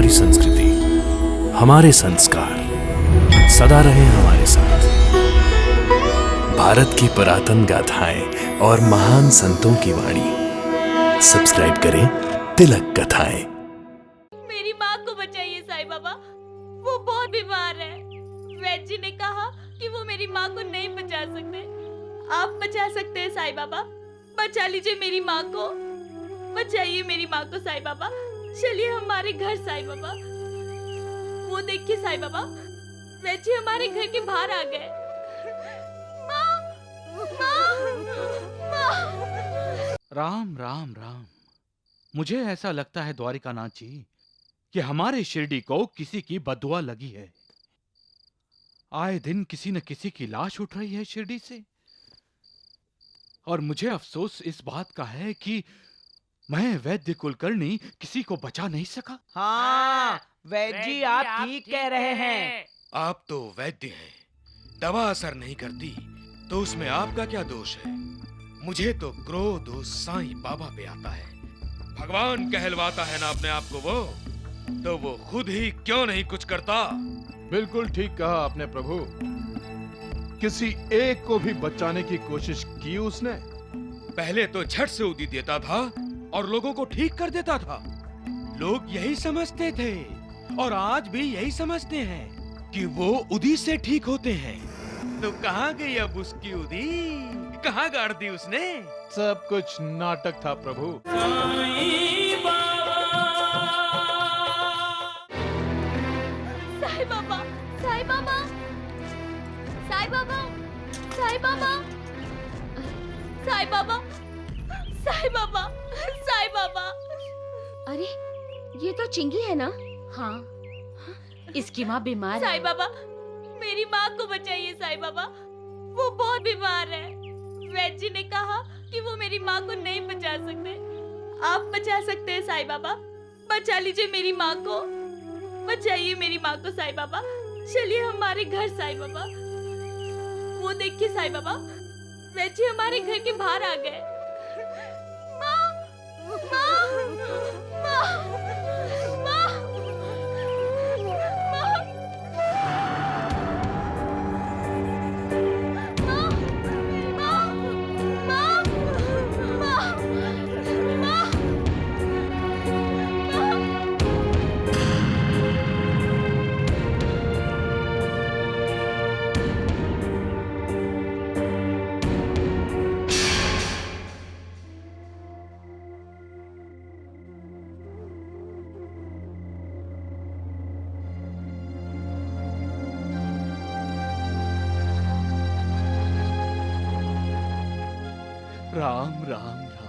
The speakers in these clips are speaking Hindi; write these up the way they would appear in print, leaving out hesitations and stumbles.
हमारी संस्कृति, हमारे संस्कार सदा रहे हमारे साथ। भारत की पुरातन गाथाएं और महान संतों की वाणी। सब्सक्राइब करें तिलक कथाएं। मेरी माँ को बचाइए साईं बाबा, वो बहुत बीमार है। वैद्य जी ने कहा कि वो मेरी माँ को नहीं बचा सकते। आप बचा सकते हैं साईं बाबा, बचा लीजिए मेरी माँ को, बचाइए मेरी माँ को साईं बाबा। चलिए हमारे घर साईं बाबा। वो देखिए साईं बाबा, वैद्य जी हमारे घर के बाहर आ गए। माँ, माँ, माँ। राम राम राम। मुझे ऐसा लगता है द्वारिकानाथ जी कि हमारे शिरडी को किसी की बददुआ लगी है। आए दिन किसी न किसी की लाश उठ रही है शिरडी से, और मुझे अफसोस इस बात का है कि मैं वैद्य कुलकर्णी किसी को बचा नहीं सका। हाँ, वैद्य जी आप ठीक कह रहे हैं। आप तो वैद्य हैं, दवा असर नहीं करती तो उसमें आपका क्या दोष है? मुझे तो क्रोध उस साईं बाबा पे आता है। भगवान कहलवाता है ना अपने आप को वो, तो वो खुद ही क्यों नहीं कुछ करता? बिल्कुल ठीक कहा आपने प्रभु। किसी एक को भी बचाने की कोशिश की उसने। पहले तो झट से उदी देता था और लोगों को ठीक कर देता था। लोग यही समझते थे और आज भी यही समझते हैं कि वो उदी से ठीक होते हैं। तो कहाँ गई अब उसकी उदी? कहाँ गाड़ दी उसने? सब कुछ नाटक था प्रभु। साईं बाबा, साईं बाबा, साईं बाबा, साईं बाबा, साईं बाबा, साईं बाबा, साईं बाबा। अरे ये तो चिंगी है ना? हाँ, इसकी माँ बीमार है। साईं बाबा, मेरी माँ को बचाइए साईं बाबा, वो बहुत बीमार है। वैद्य जी ने कहा कि वो मेरी माँ को नहीं बचा सकते। आप बचा सकते हैं साईं बाबा, बचा लीजिए मेरी माँ को, बचाइए मेरी माँ को साईं बाबा। चलिए हमारे घर साईं बाबा। वो देखिए साईं बाबा, वैद्य जी हमारे घर के बाहर आ गए। माँ, माँ, माँ, माँ, राम राम राम।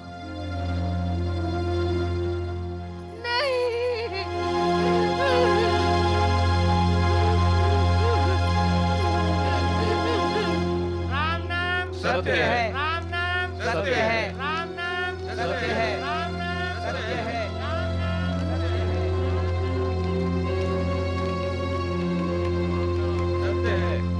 राम नाम सत्य है, राम नाम सत्य है, राम नाम सत्य है, राम नाम सत्य है,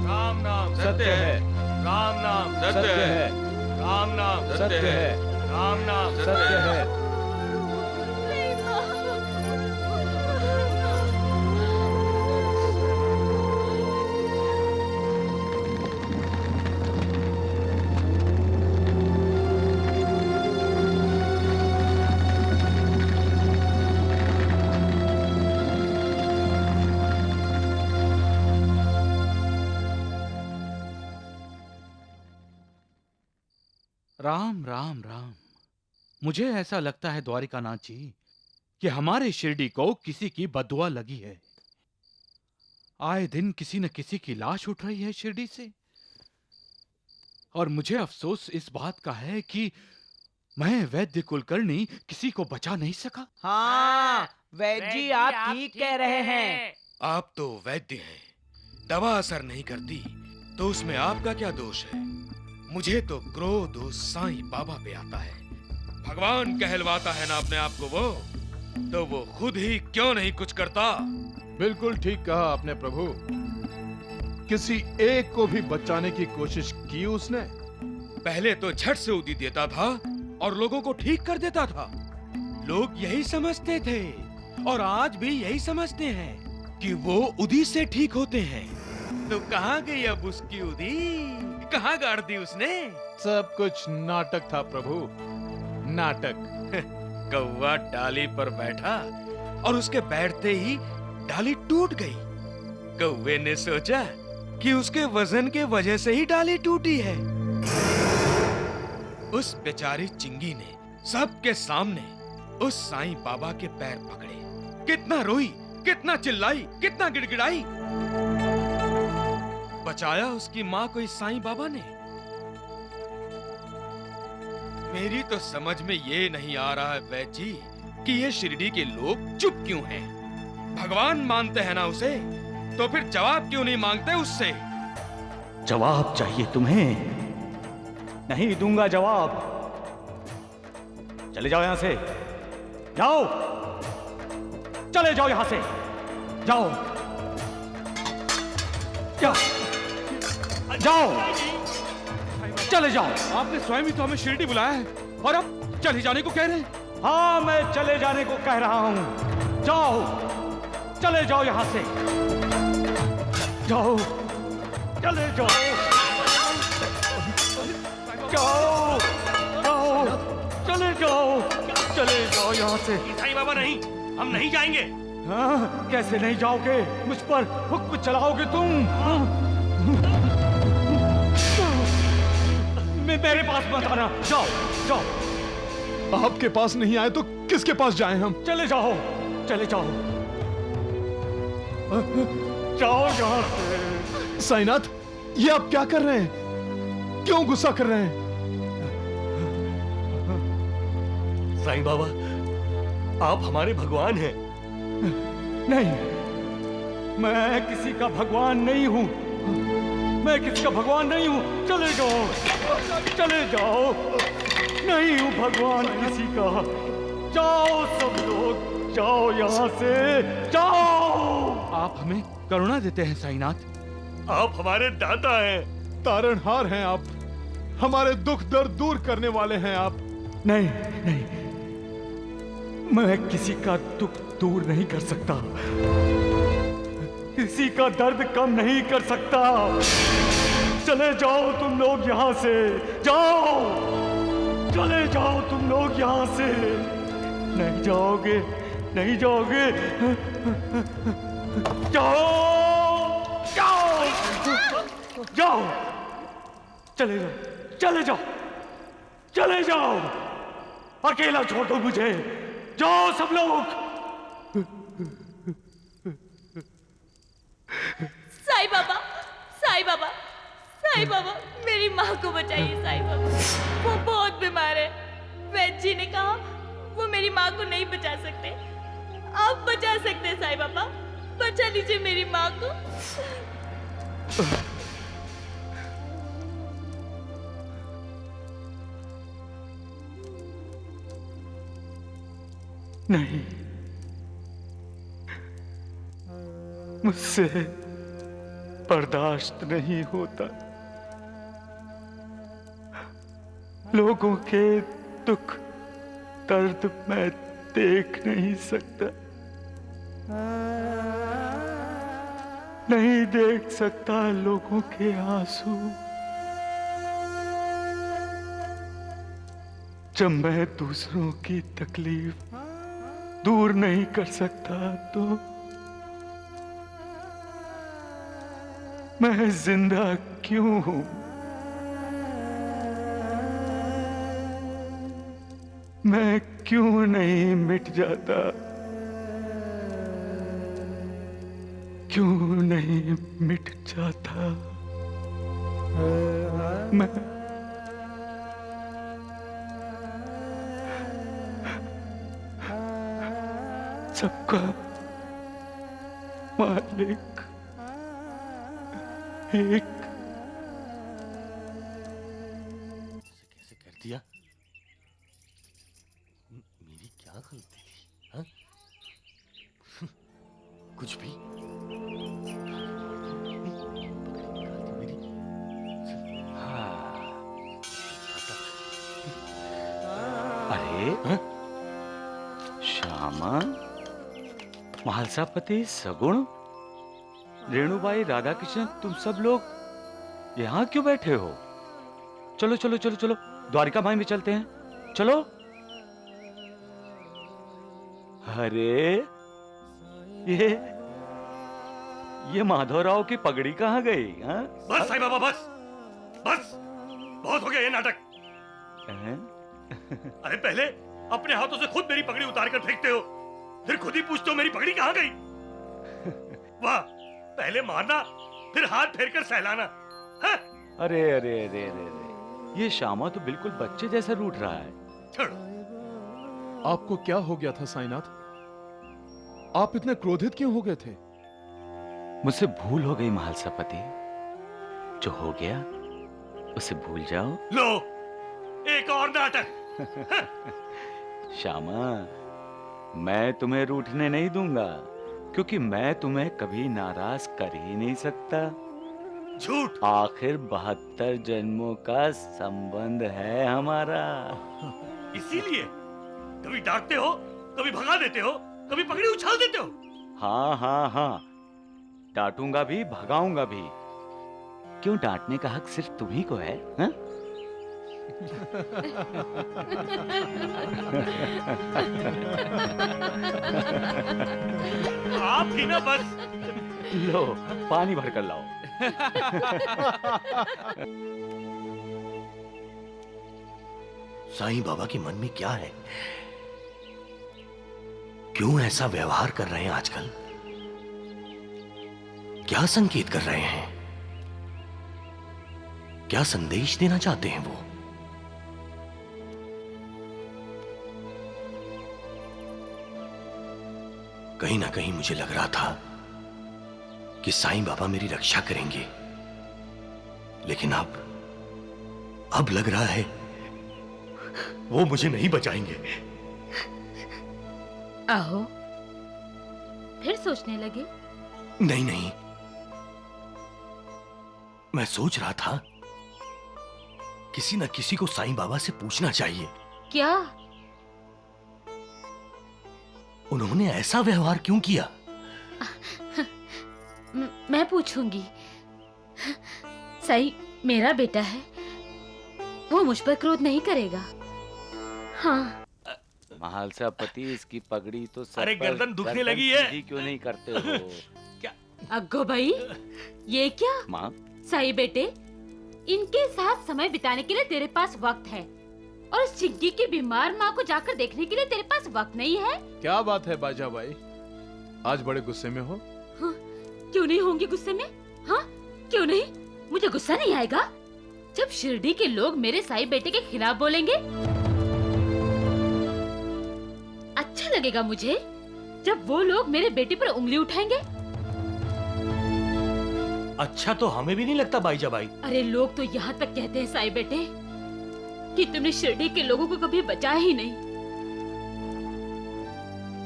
राम नाम सत्य है, राम नाम सत्य है, राम नाम सत्य है, राम नाम सत्य है। राम राम राम। मुझे ऐसा लगता है द्वारिकानाथ जी कि हमारे शिरडी को किसी की बददुआ लगी है। आए दिन किसी न किसी की लाश उठ रही है शिरडी से, और मुझे अफसोस इस बात का है कि मैं वैद्य कुलकर्णी किसी को बचा नहीं सका। हाँ, वैद्य जी आप ठीक कह रहे हैं। आप तो वैद्य हैं, दवा असर नहीं करती तो उसमें आपका क्या दोष है? मुझे तो क्रोध उस साईं बाबा पे आता है। भगवान कहलवाता है ना अपने आप को वो, तो वो खुद ही क्यों नहीं कुछ करता? बिल्कुल ठीक कहा आपने प्रभु। किसी एक को भी बचाने की कोशिश की उसने। पहले तो झट से उदी देता था और लोगों को ठीक कर देता था। लोग यही समझते थे और आज भी यही समझते हैं कि वो उदी से ठीक होते हैं। तो कहाँ गई अब उसकी उदी? कहाँ गाड़ दी उसने? सब कुछ नाटक था प्रभु, नाटक। कौवा डाली पर बैठा और उसके बैठते ही डाली टूट गई। कौवे ने सोचा कि उसके वजन के वजह से ही डाली टूटी है। उस बेचारी चिंगी ने सबके सामने उस साईं बाबा के पैर पकड़े। कितना रोई, कितना चिल्लाई, कितना गिड़गिड़ाई। बचाया उसकी माँ को इस साईं बाबा ने। मेरी तो समझ में ये नहीं आ रहा है वैद्य जी कि ये शिरडी के लोग चुप क्यों हैं? भगवान मानते हैं ना उसे, तो फिर जवाब क्यों नहीं मांगते उससे? जवाब चाहिए तुम्हें? नहीं दूंगा जवाब। चले जाओ यहां से, जाओ, चले जाओ यहां से, जाओ, जाओ, जाओ, चले जाओ। आपने स्वयं ही तो हमें शिरडी बुलाया है और अब चले जाने को कह रहे हैं। हाँ, मैं चले जाने को कह रहा हूं। जाओ, चले जाओ यहां से, जाओ, चले जाओ, जाओ, जाओ, चले जाओ, चले जाओ यहाँ से। साईं बाबा नहीं, हम नहीं जाएंगे। हाँ, कैसे नहीं जाओगे? मुझ पर हुक्म चलाओगे तुम? मेरे पास मत आना, जाओ, जाओ। आपके पास नहीं आए तो किसके पास जाएं हम? चले जाओ, चले जाओ, जाओ यहाँ से। साईनाथ, ये आप क्या कर रहे हैं? क्यों गुस्सा कर रहे हैं? साईं बाबा, आप हमारे भगवान हैं। नहीं, मैं किसी का भगवान नहीं हूं। मैं किसी का भगवान नहीं हूं। चले जाओ, चले जाओ। नहीं हूं भगवान किसी का। जाओ सब लोग, जाओ यहाँ से, जाओ। आप हमें करुणा देते हैं साईनाथ। आप हमारे दाता हैं। तारणहार हैं आप, हमारे दुख दर्द दूर करने वाले हैं आप। नहीं, नहीं, मैं किसी का दुख दूर नहीं कर सकता, किसी का दर्द कम नहीं कर सकता। चले जाओ तुम लोग यहाँ से, जाओ, चले जाओ तुम लोग यहाँ से। नहीं जाओगे, नहीं जाओगे, जाओ, जाओ, जाओ, चले जाओ, चले जाओ, चले जाओ। अकेला छोड़ दो मुझे, जाओ सब लोग। साईं बाबा, साईं बाबा, साईं बाबा, मेरी माँ को बचाइए साईं बाबा। वो बहुत बीमार है। वैद्य जी ने कहा वो मेरी माँ को नहीं बचा सकते। आप बचा सकते हैं साईं बाबा, बचा लीजिए मेरी माँ को। नहीं, मुझसे बर्दाश्त नहीं होता। लोगों के दुख दर्द मैं देख नहीं सकता, नहीं देख सकता लोगों के आंसू। जब मैं दूसरों की तकलीफ दूर नहीं कर सकता तो मैं जिंदा क्यों हूं? मैं क्यों नहीं मिट जाता? क्यों नहीं मिट जाता? मैं सबका मालिक एक। कैसे कर दिया? मेरी क्या गलती थी? हाँ? कुछ भी अरे हाँ? श्यामा, महालसापति, सगुण, रेणुबाई, राधा कृष्ण, तुम सब लोग यहाँ क्यों बैठे हो? चलो चलो चलो चलो, द्वारिका माई में चलते हैं, चलो। अरे ये माधवराव की पगड़ी कहाँ गई? हाँ? बस साईं बाबा, बस बस, बहुत हो गया ये नाटक। अरे पहले अपने हाथों से खुद मेरी पगड़ी उतार कर फेंकते हो, फिर खुद ही पूछते हो मेरी पगड़ी कहाँ गई। वाह, पहले मारना फिर हाथ फेर कर सहलाना। हाँ? अरे अरे अरे अरे अरे, ये श्यामा तो बिल्कुल बच्चे जैसा रूठ रहा है। छोड़ो। आपको क्या हो गया था साईनाथ? आप इतने क्रोधित क्यों हो गए थे? मुझसे भूल हो गई महालसापति, जो हो गया उसे भूल जाओ। लो, एक और नाटक। श्यामा, मैं तुम्हें रूठने नहीं दूंगा, क्योंकि मैं तुम्हें कभी नाराज कर ही नहीं सकता। झूठ। आखिर 72 जन्मों का संबंध है हमारा। इसीलिए कभी डांटते हो, कभी भगा देते हो, कभी पगड़ी उछाल देते हो। हाँ हाँ हाँ, डांटूंगा भी, भगाऊंगा भी। क्यों, डांटने का हक सिर्फ तुम्ही को है? हाँ? आप ही ना बस। लो, पानी भर कर लाओ। साईं बाबा के मन में क्या है? क्यों ऐसा व्यवहार कर रहे हैं आजकल? क्या संकेत कर रहे हैं? क्या संदेश देना चाहते हैं वो? कहीं ना कहीं मुझे लग रहा था कि साईं बाबा मेरी रक्षा करेंगे, लेकिन अब लग रहा है वो मुझे नहीं बचाएंगे। आहो, फिर सोचने लगे? नहीं नहीं, मैं सोच रहा था किसी न किसी को साईं बाबा से पूछना चाहिए। क्या? उन्होंने ऐसा व्यवहार क्यों किया? मैं पूछूंगी। साईं मेरा बेटा है, वो मुझ पर क्रोध नहीं करेगा। हाँ। महालसापति, इसकी पगड़ी तो सर अरे पर गर्दन दुखने लगी है। सीधी क्यों नहीं करते हो? क्या? अग्गो भाई, ये क्या? माँ, साईं बेटे, इनके साथ समय बिताने के लिए तेरे पास वक्त है, और उस चिंकी की बीमार माँ को जाकर देखने के लिए तेरे पास वक्त नहीं है। क्या बात है बाजा भाई, आज बड़े गुस्से में हो? हाँ, क्यों नहीं होंगे गुस्से में? हाँ, क्यों नहीं? मुझे गुस्सा नहीं आएगा जब शिरडी के लोग मेरे साईं बेटे के खिलाफ बोलेंगे। अच्छा लगेगा मुझे जब वो लोग मेरे बेटे पर उंगली उठाएंगे। अच्छा तो हमें भी नहीं लगता बाईजा बाई। अरे लोग तो यहाँ तक कहते हैं साईं बेटे कि तुमने शिरडी के लोगों को कभी बचाया ही नहीं।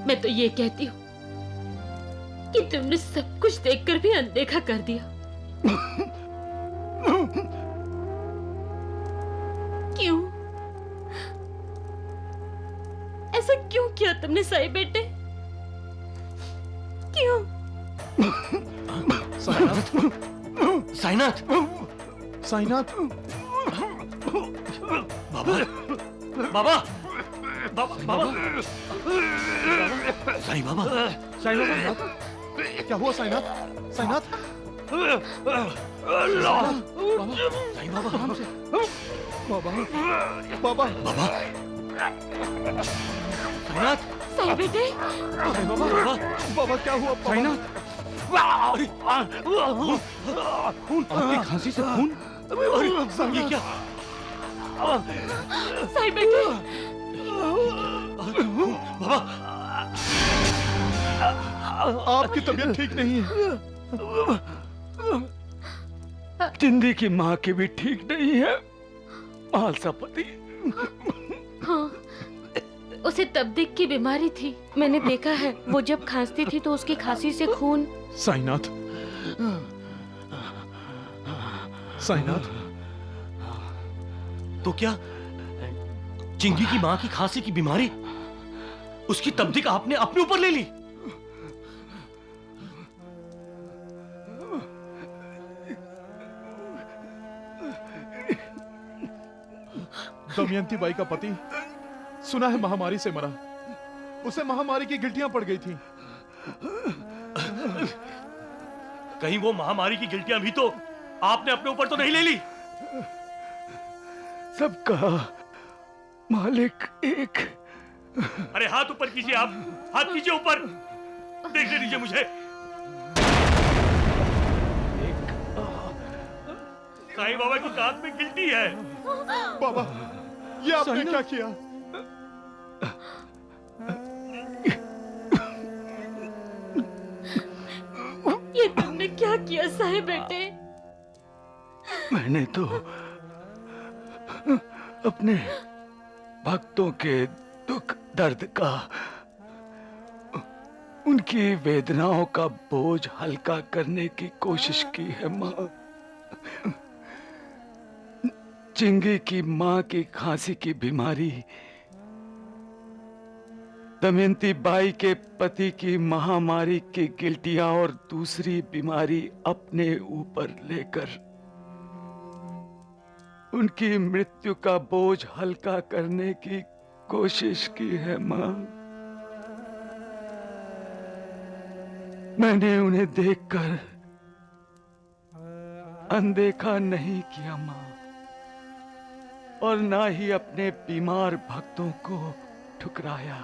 मैं तो ये कहती हूँ कि तुमने सब कुछ देखकर भी अनदेखा कर दिया। क्यों? ऐसा क्यों किया तुमने साईं बेटे? क्यों? साईनाथ, साईनाथ, साईनाथ, बाबा, बाबा, बाबा, बाबा, साईं बाबा, साईनाथ, क्या हुआ साईनाथ? साईनाथ, साईं बाबा, बाबा, बाबा, बाबा, साईनाथ, साईं बेटे, साईं बाबा, बाबा क्या हुआ? साईनाथ, आपकी खांसी से खून। ये क्या? साईं बेटे, बाबा, आपकी तबीयत ठीक नहीं है। जिंदी की माँ की भी ठीक नहीं है महालसापति। हाँ, उसे तबदीक की बीमारी थी। मैंने देखा है, वो जब खांसती थी तो उसकी खांसी से खून। साईनाथ, साईनाथ, तो क्या चिंगी की माँ की खांसी की बीमारी उसकी तबदीक आपने अपने ऊपर ले ली? दमयंती बाई का पति सुना है महामारी से मरा। उसे महामारी की गिल्टियां पड़ गई थी। कहीं वो महामारी की गिल्टियां भी तो आपने अपने ऊपर तो नहीं ले ली? सबका मालिक एक। अरे हाथ ऊपर कीजिए, आप हाथ कीजिए ऊपर, देखने दीजिए मुझे। साईं बाबा की दांत में गिल्टी है। बाबा, ये आपने क्या किया? ये तुमने क्या किया साहिब बेटे? मैंने तो अपने भक्तों के दुख दर्द का, उनकी वेदनाओं का बोझ हल्का करने की कोशिश की है माँ। चिंगी की माँ की खांसी की बीमारी, दमयंती बाई के पति की महामारी की गिल्टियां और दूसरी बीमारी अपने ऊपर लेकर उनकी मृत्यु का बोझ हल्का करने की कोशिश की है माँ। मैंने उन्हें देखकर अनदेखा नहीं किया माँ, और ना ही अपने बीमार भक्तों को ठुकराया।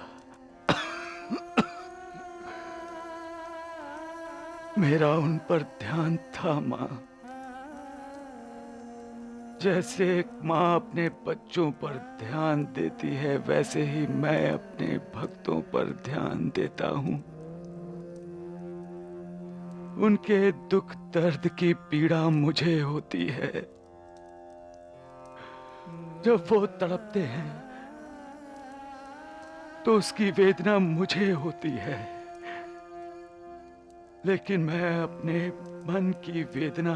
मेरा उन पर ध्यान था माँ, जैसे एक माँ अपने बच्चों पर ध्यान देती है, वैसे ही मैं अपने भक्तों पर ध्यान देता हूँ। उनके दुख दर्द की पीड़ा मुझे होती है। जब वो तड़पते हैं तो उसकी वेदना मुझे होती है, लेकिन मैं अपने मन की वेदना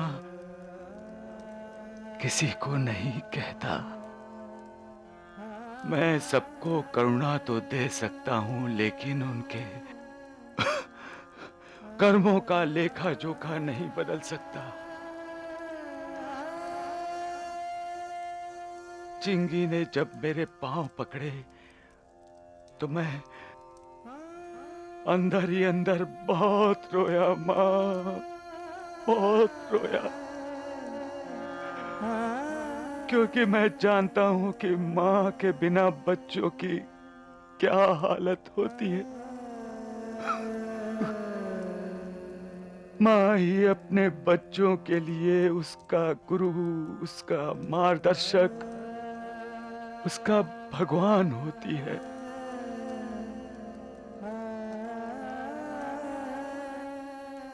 किसी को नहीं कहता। मैं सबको करुणा तो दे सकता हूं, लेकिन उनके कर्मों का लेखा जोखा नहीं बदल सकता। चिंगी ने जब मेरे पांव पकड़े तो मैं अंदर ही अंदर बहुत रोया माँ, बहुत रोया, क्योंकि मैं जानता हूं कि माँ के बिना बच्चों की क्या हालत होती है। माँ ही अपने बच्चों के लिए उसका गुरु, उसका मार्गदर्शक, उसका भगवान होती है।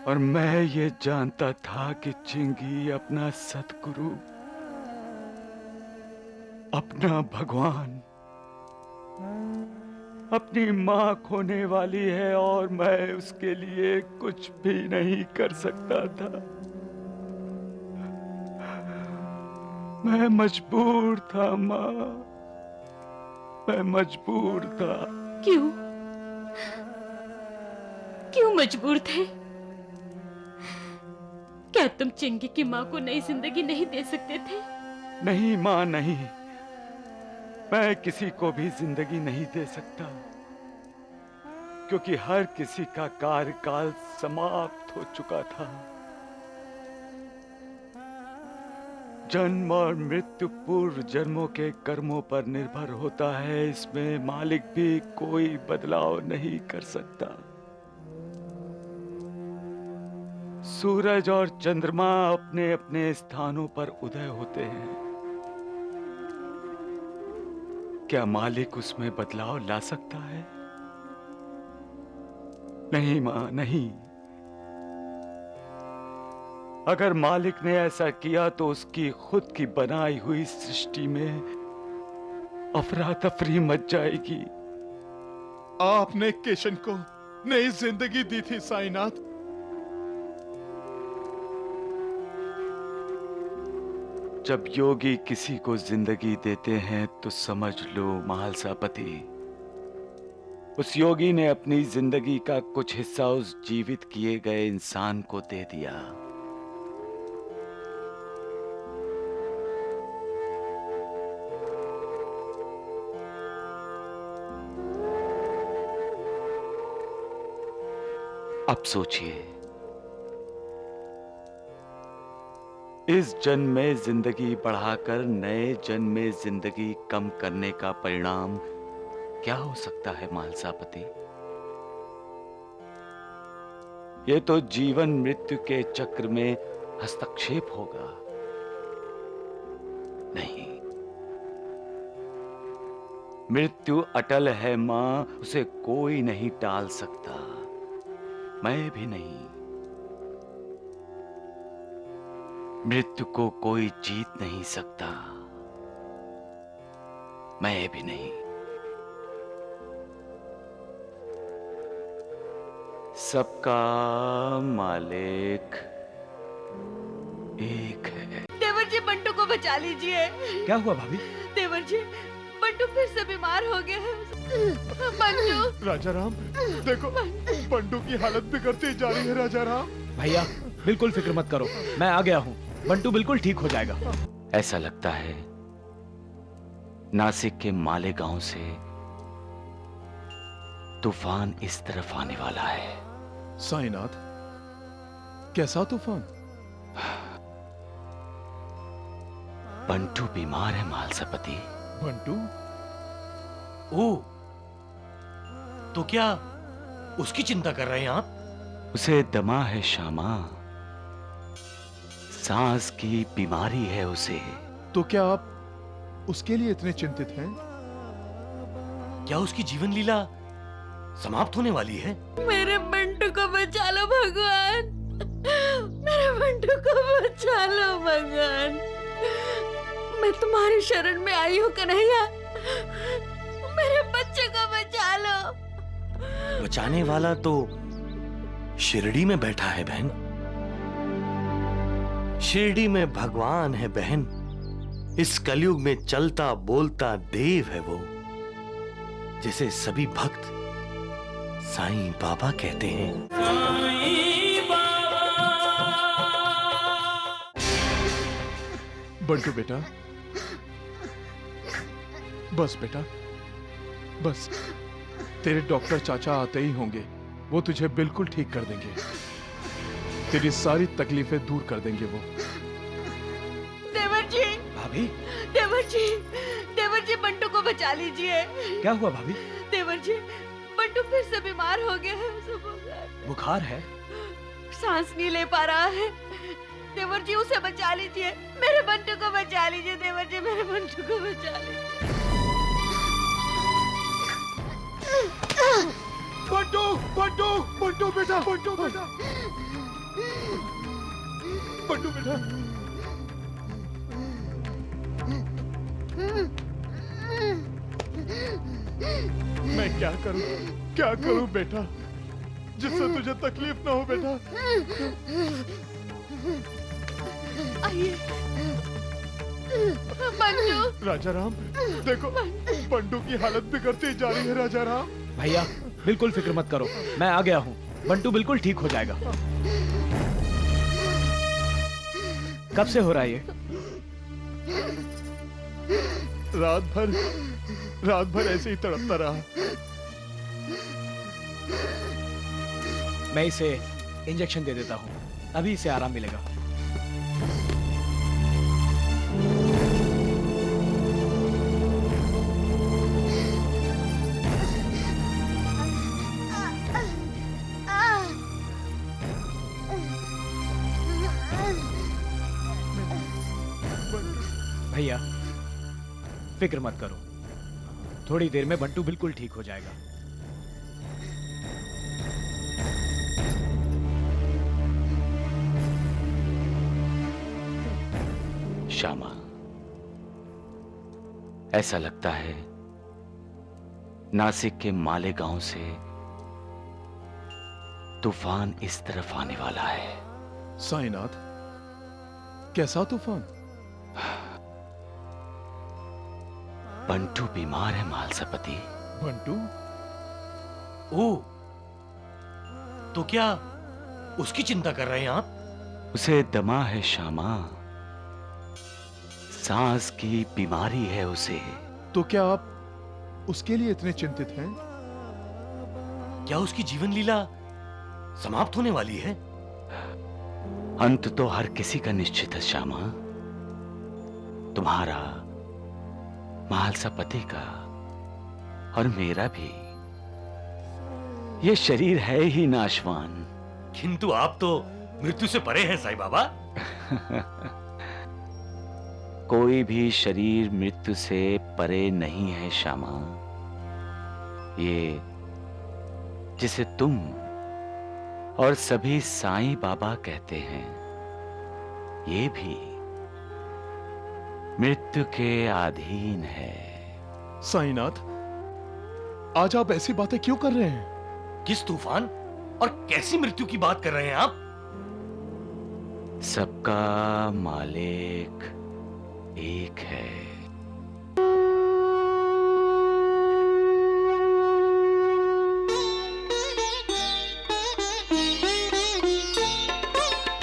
और मैं ये जानता था कि चिंगी अपना सतगुरु, अपना भगवान, अपनी माँ खोने वाली है, और मैं उसके लिए कुछ भी नहीं कर सकता था। मैं मजबूर था माँ, मैं मजबूर था। क्यों? क्यों मजबूर थे? क्या तुम चिंगी की माँ को नई जिंदगी नहीं दे सकते थे? नहीं माँ, नहीं, मैं किसी को भी जिंदगी नहीं दे सकता, क्योंकि हर किसी का कार्यकाल समाप्त हो चुका था। जन्म और मृत्यु पूर्व जन्मों के कर्मों पर निर्भर होता है, इसमें मालिक भी कोई बदलाव नहीं कर सकता। सूरज और चंद्रमा अपने अपने स्थानों पर उदय होते हैं। क्या मालिक उसमें बदलाव ला सकता है? नहीं मां, नहीं। अगर मालिक ने ऐसा किया तो उसकी खुद की बनाई हुई सृष्टि में अफरा तफरी मच जाएगी। आपने किशन को नई जिंदगी दी थी साईनाथ। जब योगी किसी को जिंदगी देते हैं तो समझ लो महालसापति, उस योगी ने अपनी जिंदगी का कुछ हिस्सा उस जीवित किए गए इंसान को दे दिया। अब सोचिए, इस जन्म में जिंदगी बढ़ाकर नए जन्म में जिंदगी कम करने का परिणाम क्या हो सकता है मालसापति? ये तो जीवन मृत्यु के चक्र में हस्तक्षेप होगा। नहीं, मृत्यु अटल है मां, उसे कोई नहीं टाल सकता, मैं भी नहीं। मृत्यु को कोई जीत नहीं सकता, मैं भी नहीं। सबका मालिक एक है। देवर जी, बंटू को बचा लीजिए। क्या हुआ भाभी? देवर जी, बंटू फिर से बीमार हो गया है। बंटू। राजा राम, देखो बंटू की हालत बिगड़ती जा रही है। राजा राम। भैया बिल्कुल फिक्र मत करो, मैं आ गया हूँ। बंटू बिल्कुल ठीक हो जाएगा। ऐसा लगता है नासिक के मालेगांव से तूफान इस तरफ आने वाला है। साईनाथ, कैसा तूफान? बंटू बीमार है मालसापति। बंटू? ओ, तो क्या उसकी चिंता कर रहे हैं आप? उसे दमा है श्यामा, सांस की बीमारी है उसे। तो क्या आप उसके लिए इतने चिंतित हैं? क्या उसकी जीवन लीला समाप्त होने वाली है? मेरे बंटू को बचा लो भगवान, मेरे बंटू को बचा लो भगवान। मैं तुम्हारी शरण में आई हूँ कन्हैया, मेरे बच्चे को बचा लो। बचाने वाला तो शिरडी में बैठा है बहन। शिरडी में भगवान है बहन। इस कलयुग में चलता बोलता देव है वो, जिसे सभी भक्त साईं बाबा कहते हैं। बंटू बेटा, बस बेटा, बस। तेरे डॉक्टर चाचा आते ही होंगे, वो तुझे बिल्कुल ठीक कर देंगे। तेरी सारी तकलीफें दूर कर देंगे वो। देवर जी, भाभी देवर जी, देवर जी, बंटू को बचा लीजिए। क्या हुआ भाभी? देवर जी, बंटू फिर से बीमार हो गया है। उसे बुखार है? सांस नहीं ले पा रहा है। देवर जी, उसे बचा लीजिए, मेरे बंटू को बचा लीजिए। देवर जी, मेरे बंटू को बचा लीजिए। बंटू, बंटू, बंटू बेटा, बंटू बेटा, बंटू बेटा। मैं क्या करूं बेटा, जिससे तुझे तकलीफ ना हो बेटा। आइए बंटू। राजा राम, देखो बंटू की हालत बिगड़ती जा रही है। राजा राम। भैया बिल्कुल फिक्र मत करो, मैं आ गया हूँ। बंटू बिल्कुल ठीक हो जाएगा। कब से हो रहा है ये? रात भर ऐसे ही तड़पता रहा। मैं इसे इंजेक्शन दे देता हूँ, अभी इसे आराम मिलेगा। भैया फिक्र मत करो, थोड़ी देर में बंटू बिल्कुल ठीक हो जाएगा। श्यामा, ऐसा लगता है नासिक के मालेगांव से तूफान इस तरफ आने वाला है। साईनाथ, कैसा तूफान? बंटू बीमार है मालसापति। बंटू? ओ, तो क्या उसकी चिंता कर रहे हैं आप? उसे दमा है श्यामा, सांस की बीमारी है उसे। तो क्या आप उसके लिए इतने चिंतित हैं? क्या उसकी जीवन लीला समाप्त होने वाली है। अंत तो हर किसी का निश्चित है श्यामा, तुम्हारा, महालसा पति का और मेरा भी। ये शरीर है ही नाशवान। किंतु आप तो मृत्यु से परे हैं साईं बाबा। कोई भी शरीर मृत्यु से परे नहीं है श्यामा। ये जिसे तुम और सभी साईं बाबा कहते हैं, ये भी मृत्यु के अधीन है। साईनाथ, आज आप ऐसी बातें क्यों कर रहे हैं? किस तूफान और कैसी मृत्यु की बात कर रहे हैं आप? सबका मालिक एक है।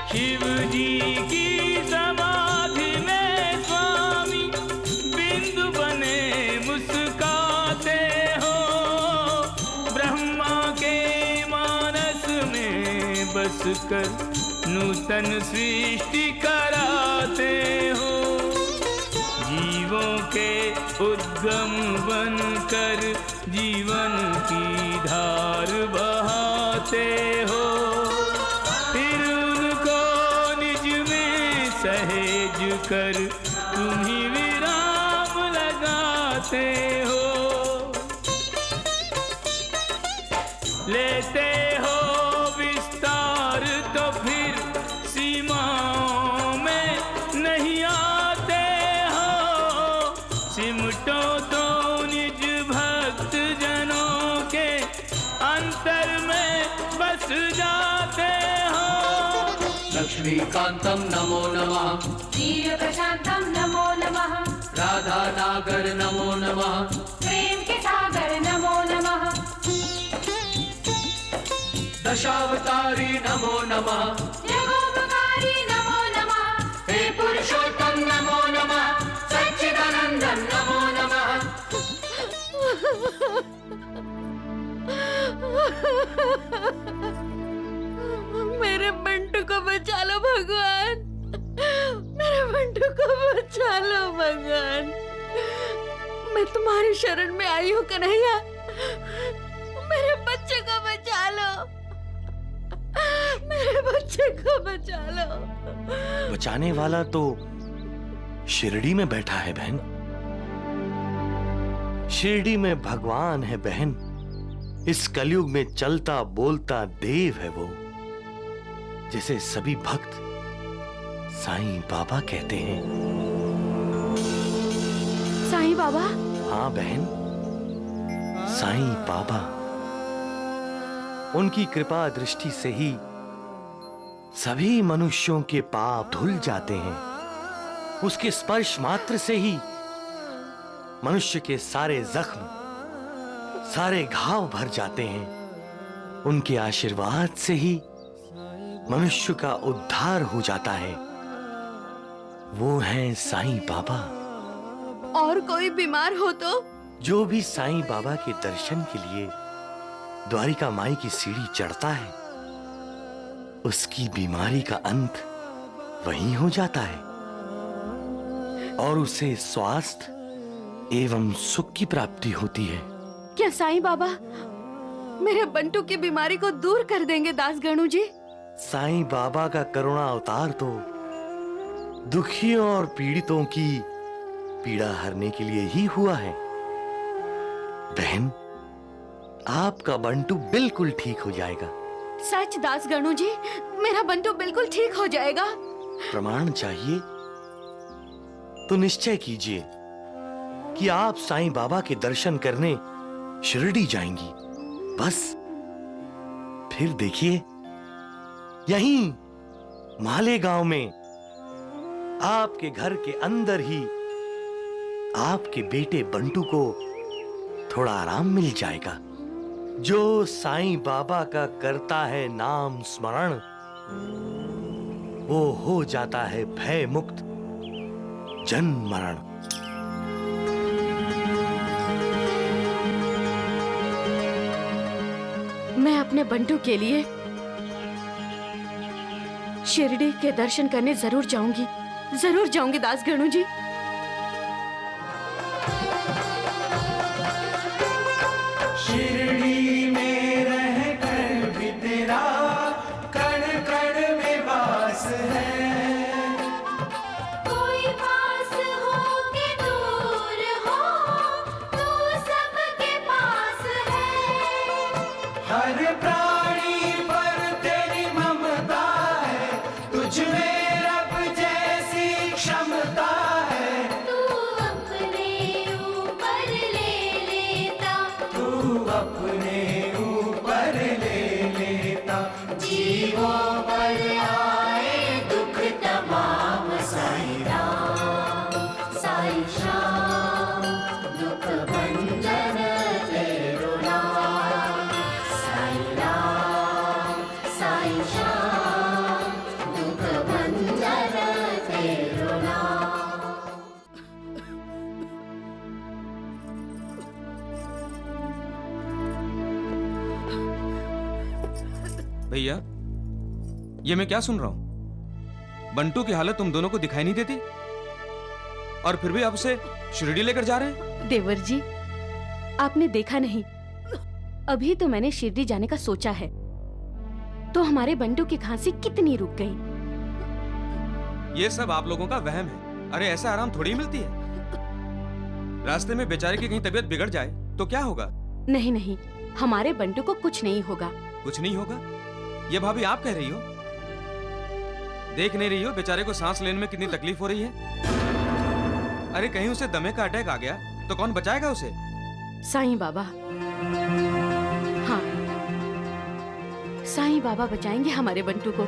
शिव जी की समाधि में स्वामी बिंदु बने मुस्काते हो, ब्रह्मा के मानस में बस कर नूतन सृष्टि कराते हो, जीवों के उद्गम बनकर जीवन की धार बहाते हो, फिर उनको निज में सहेज कर तुम ही विराम लगाते हो, लेते हो विस्तार तो फिर सीमाओं में नहीं आते हो, सिमटो तो निज भक्त जनों के अंतर में बस जाते हो। लक्ष्मीकांतं नमो नमः, वीर प्रशांतम नमो नमः, राधा नागर नमो नमः, प्रेम के सागर नमो नमः, दशावतारी नमो नमः, जगोपकारी नमो नमः, हे पुरुषोत्तम नमो नमः, सच्चिदानंदन नमो नमः। मेरे बंटू को बचा लो भगवान, मेरे बंटू को बचा लो भगवान। मैं तुम्हारी शरण में आई हूँ कन्हैया, मेरे बच्चे को बचा लो, मेरे बच्चे को बचा लो। बचाने वाला तो शिरडी में बैठा है बहन, शिरडी में भगवान है बहन। इस कलयुग में चलता बोलता देव है वो, जिसे सभी भक्त साईं बाबा कहते हैं। साईं बाबा? हाँ बहन, साईं बाबा। उनकी कृपा दृष्टि से ही सभी मनुष्यों के पाप धुल जाते हैं। उसके स्पर्श मात्र से ही मनुष्य के सारे जख्म, सारे घाव भर जाते हैं। उनके आशीर्वाद से ही मनुष्य का उद्धार हो जाता है। वो हैं साईं बाबा। और कोई बीमार हो तो? जो भी साईं बाबा के दर्शन के लिए द्वारिका माई की सीढ़ी चढ़ता है, उसकी बीमारी का अंत वहीं हो जाता है और उसे स्वास्थ्य एवं सुख की प्राप्ति होती है। क्या साईं बाबा मेरे बंटू की बीमारी को दूर कर देंगे दास गणु जी? साईं बाबा का करुणा अवतार तो दुखियों और पीड़ितों की पीड़ा हरने के लिए ही हुआ है। बहन, आपका बंटू बिल्कुल ठीक हो जाएगा। सच दास गणु जी, मेरा बंटू बिल्कुल ठीक हो जाएगा। प्रमाण चाहिए तो निश्चय कीजिए कि आप साईं बाबा के दर्शन करने शिरडी जाएंगी। बस फिर देखिए, यहीं मालेगांव में आपके घर के अंदर ही आपके बेटे बंटू को थोड़ा आराम मिल जाएगा। जो साईं बाबा का करता है नाम स्मरण, वो हो जाता है भय मुक्त जन्म मरण। मैं अपने बंटू के लिए शिरडी के दर्शन करने जरूर जाऊंगी दास गणू जी। शिरडी में रह कर भी तेरा कण कण में वास है। कोई पास हो के दूर हो, तू सबके पास है। हर प्राणी पर तेरी ममता है, तुझ में रब जैसी क्षमता है। तू अपने ऊपर ले लेता, तू अपने ऊपर ले लेता, जीवों पर आए दुख तमाम। साईं राम साईं श्याम दुख भंजन तेरो नाम। साईं राम साईं श्याम दुख भंजन तेरो नाम। भैया, ये मैं क्या सुन रहा हूं? बंटू की हालत तुम दोनों को दिखाई नहीं देती और फिर भी आप उसे शिरडी लेकर जा रहे हैं? देवर जी, आपने देखा नहीं, अभी तो मैंने शिरडी जाने का सोचा है, तो हमारे बंटू की खांसी कितनी रुक गई। ये सब आप लोगों का वहम है। अरे ऐसा आराम थोड़ी मिलती है। रास्ते में बेचारे की कहीं तबीयत बिगड़ जाए तो क्या होगा? नहीं नहीं, हमारे बंटू को कुछ नहीं होगा। कुछ नहीं होगा? ये भाभी आप कह रही हो? देख नहीं रही हो बेचारे को सांस लेने में कितनी तकलीफ हो रही है? अरे कहीं उसे दमे का अटैक आ गया तो कौन बचाएगा उसे? साईं बाबा, हाँ, साईं बाबा बचाएंगे हमारे बंटू को।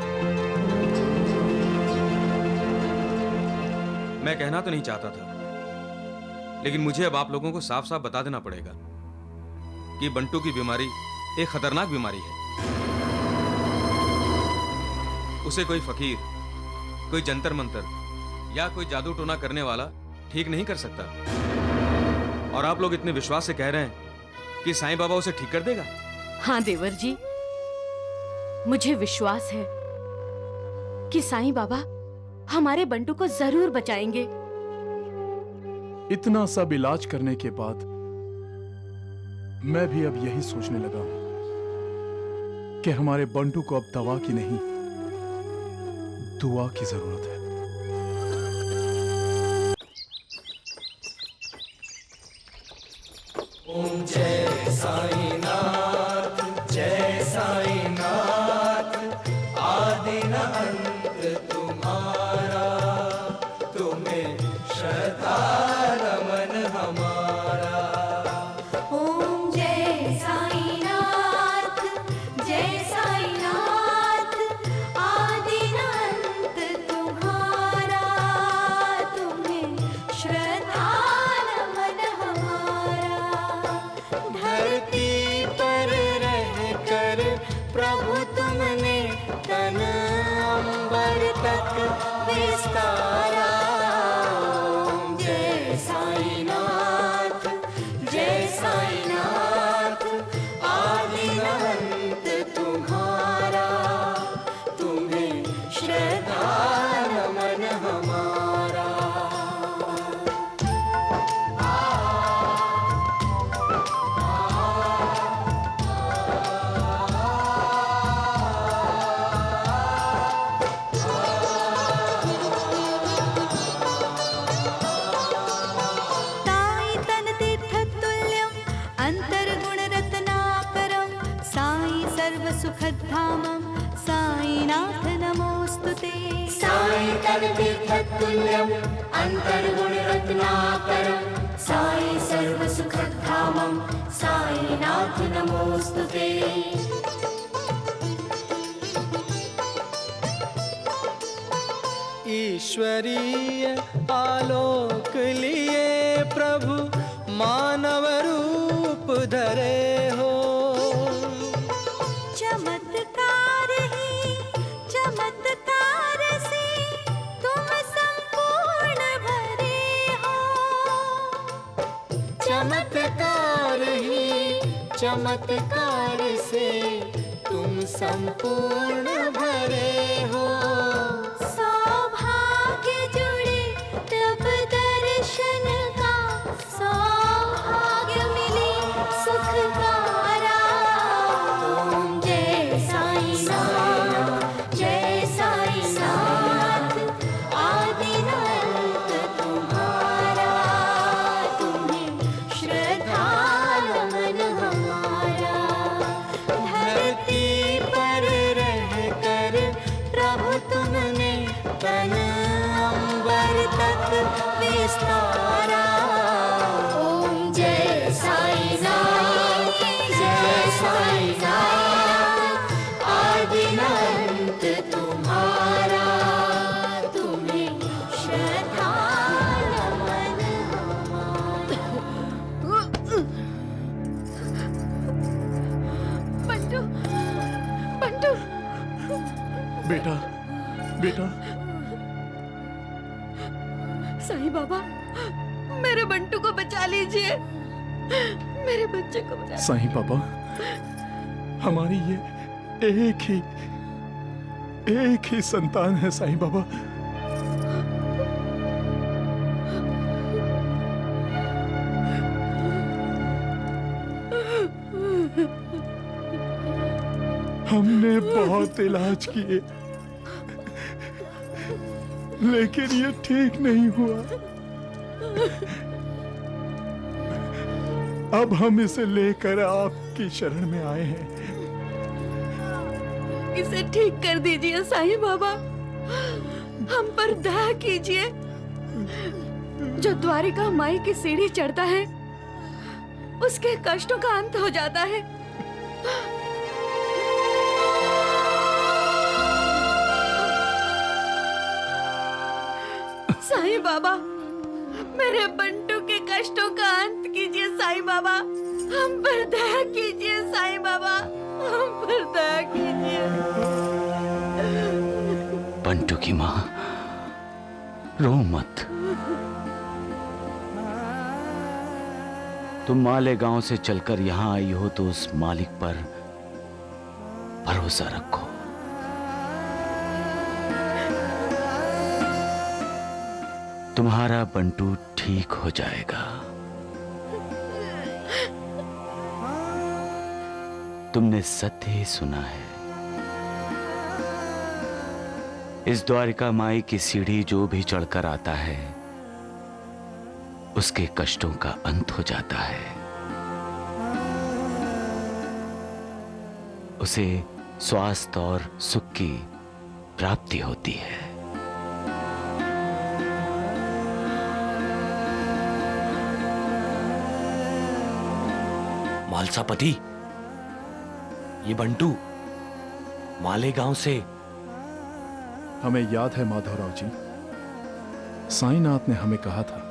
मैं कहना तो नहीं चाहता था, लेकिन मुझे अब आप लोगों को साफ साफ बता देना पड़ेगा कि बंटू की बीमारी एक खतरनाक बीमारी है। उसे कोई फकीर, कोई जंतर मंतर या कोई जादू टोना करने वाला ठीक नहीं कर सकता। और आप लोग इतने विश्वास से कह रहे हैं कि साईं बाबा उसे ठीक कर देगा? हाँ देवर जी, मुझे विश्वास है कि साईं बाबा हमारे बंटू को जरूर बचाएंगे। इतना सब इलाज करने के बाद मैं भी अब यही सोचने लगा हूं कि हमारे बंटू को अब दवा की नहीं, दुआ की जरूरत है। ओम जय साईनाथ, जय साईनाथ। आदि न अंत तुम्हारा, तुम्हें श्रद्धा नमन हमारा। ओम जय साईनाथ, जय साईनाथ। आदि न अंत तुम्हारा, तुम्हें श्रद्धा नमन हमारा। धरती पर रहकर प्रभु तुमने तन अंबर तक विस्तारा। ओम जय साईनाथ, जय साईनाथ। आदि न अंत तुम्हारा, तुम्हें श्रद्धा नमन हमारा। साई तन तीर्थ तुल्यं अंतर्गुण रत्नाकरं। साई सर्व सुखधामं, साईनाथ नमोस्तुते। साई तन तीर्थ तुल्यं अंतर्गुण रत्नाकरं। साई सर्व सुखधामं, साईनाथ नमोस्तुते। ईश्वरीय आलोक लिए प्रभु मानव रूप धरे हो। चमत्कार ही चमत्कार से तुम संपूर्ण भरे हो। चमत्कार ही चमत्कार से तुम संपूर्ण भरे हो। न अंत तुम्हारा, तुम्हें श्रद्धा नमन हमारा। बंटू, बंटू, बेटा, बेटा। साईं बाबा, मेरे बंटू को बचा लीजिए, मेरे बच्चे को बचा। साईं बाबा, हमारी ये एक ही संतान है साईं बाबा। हमने बहुत इलाज किए, लेकिन ये ठीक नहीं हुआ। अब हम इसे लेकर आपकी शरण में आए हैं। इसे ठीक कर दीजिए साईं बाबा, हम पर दया कीजिए। जो द्वारिका माई की सीढ़ी चढ़ता है, उसके कष्टों का अंत हो जाता है। साईं बाबा, मेरे बंटू के कष्टों का अंत कीजिए साईं बाबा, हम पर दया कीजिए साईं बाबा, हम पर दया कीजिए। बंटू की माँ, रो मत। तुम मालेगांव से चलकर यहाँ आई हो तो उस मालिक पर भरोसा रखो। तुम्हारा बंटू ठीक हो जाएगा। तुमने सत्य ही सुना है। इस द्वारिका माई की सीढ़ी जो भी चढ़कर आता है, उसके कष्टों का अंत हो जाता है। उसे स्वास्थ्य और सुख की प्राप्ति होती है। मालसापति, ये बंटू मालेगांव से। हमें याद है माधवराव जी, साईनाथ ने हमें कहा था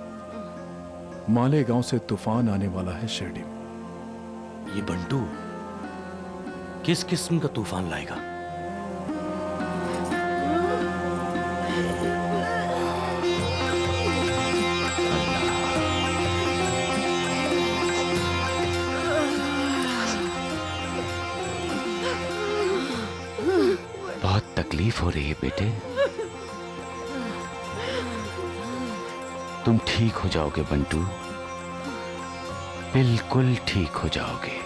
मालेगांव से तूफान आने वाला है शिरडी में। ये बंटू किस किस्म का तूफान लाएगा? तकलीफ हो रही है बेटे, तुम ठीक हो जाओगे बंटू, बिल्कुल ठीक हो जाओगे।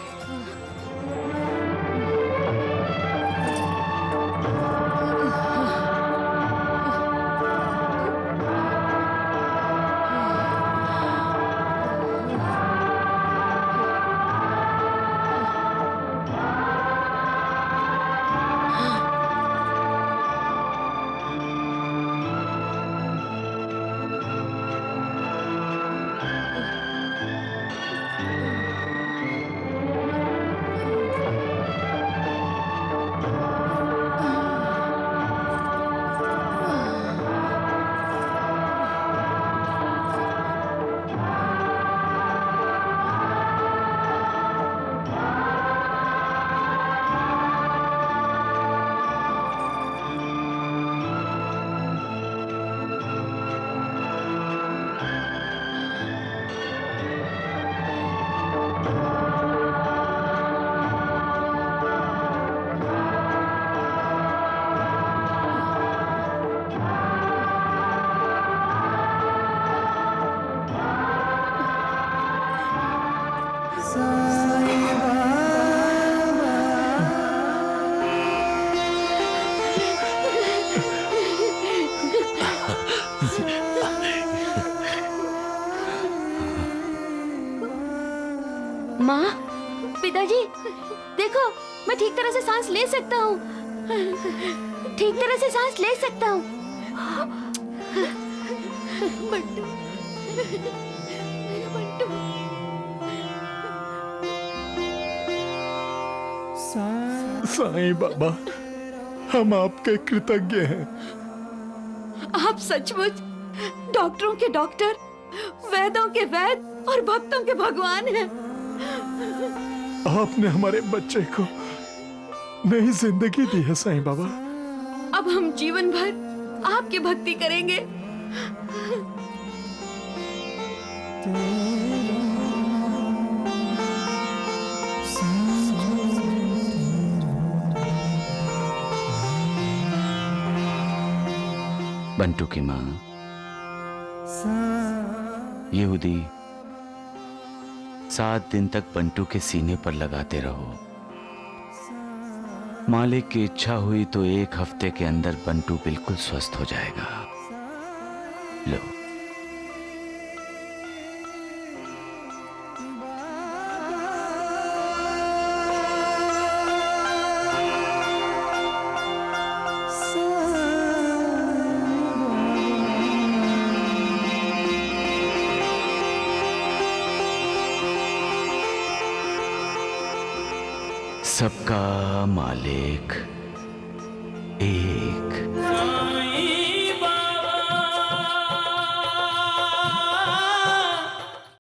माँ, पिताजी, देखो मैं ठीक तरह से सांस ले सकता हूँ, ठीक तरह से सांस ले सकता हूँ। बंटू, मेरा बंटू। साईं बाबा, हम आपके कृतज्ञ हैं। आप सचमुच डॉक्टरों के डॉक्टर, वैद्यों के वैद और भक्तों के भगवान हैं। आपने हमारे बच्चे को नई जिंदगी दी है साईं बाबा। अब हम जीवन भर आपकी भक्ति करेंगे। बंटू की माँ, यहूदी 7 दिन तक बंटू के सीने पर लगाते रहो। मालिक की इच्छा हुई तो 1 हफ्ते के अंदर बंटू बिल्कुल स्वस्थ हो जाएगा। लो। सबका मालिक एक।